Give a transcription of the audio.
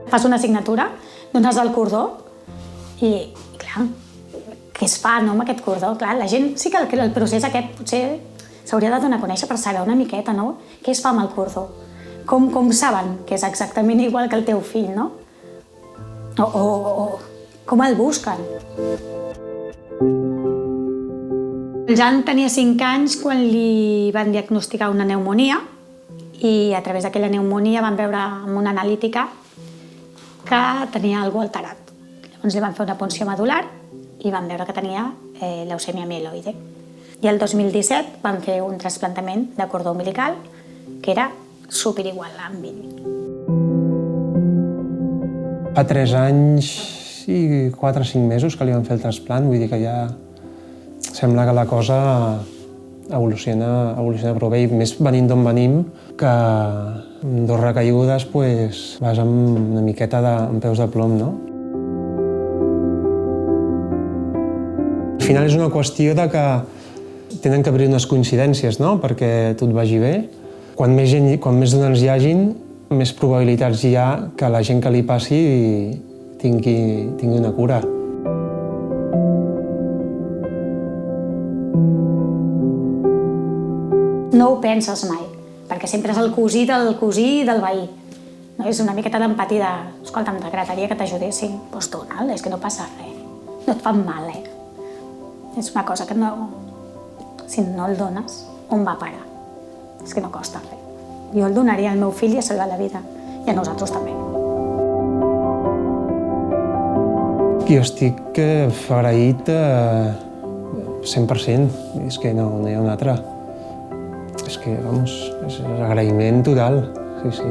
Fas una assignatura, dones el cordó i, clar, què es fa amb aquest cordó? Clar, la gent sí que el procés aquest potser s'hauria de donar a conèixer per saber una miqueta, no? Què es fa amb el cordó? Com saben que és exactament igual que el teu fill, no? O com el busquen? El Jan tenia 5 anys quan li van diagnosticar una pneumònia i a través d'aquella pneumònia van veure amb una analítica que tenia alguna cosa alterat. Llavors li van fer una punció medular i van veure que tenia leucèmia mieloide. I el 2017 van fer un trasplantament de cordó umbilical que era superigual amb ell. Fa 3 anys i 4 o 5 mesos que li van fer el trasplant, vull dir que ja sembla que la cosa evoluciona prou bé, i més venint d'on venim, que amb 2 recaigudes vas amb una miqueta amb peus de plom, no? Al final és una qüestió de que tenen que haver-hi unes coincidències, no?, perquè tot vagi bé. Quan més donants hi hagin, més probabilitats hi ha que la gent que li passi tingui una cura. No ho penses mai, perquè sempre és el cosí del veí. És una miqueta d'empatia de, escolta'm, t'agradaria que t'ajudessin? Doncs dona'l, és que no passa res. No et fan mal, És una cosa que no... Si no el dones, on va parar? És que no costa res. Jo el donaria al meu fill i a salvar la vida, i a nosaltres també. Jo estic agraït 100%, és que no hi ha un altre. És que, vamos, és agraïment total, sí.